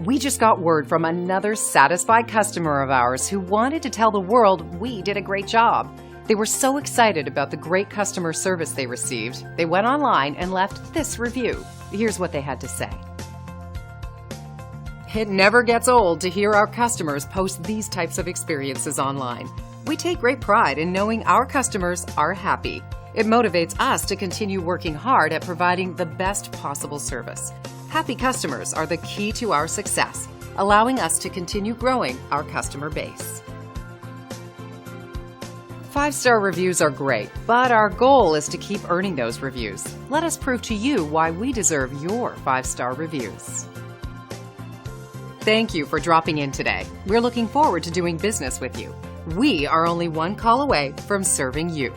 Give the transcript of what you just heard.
We just got word from another satisfied customer of ours who wanted to tell the world we did a great job. They were so excited about the great customer service they received, they went online and left this review. Here's what they had to say. It never gets old to hear our customers post these types of experiences online. We take great pride in knowing our customers are happy. It motivates us to continue working hard at providing the best possible service. Happy customers are the key to our success, allowing us to continue growing our customer base. 5-star reviews are great, but our goal is to keep earning those reviews. Let us prove to you why we deserve your 5-star reviews. Thank you for dropping in today. We're looking forward to doing business with you. We are only one call away from serving you.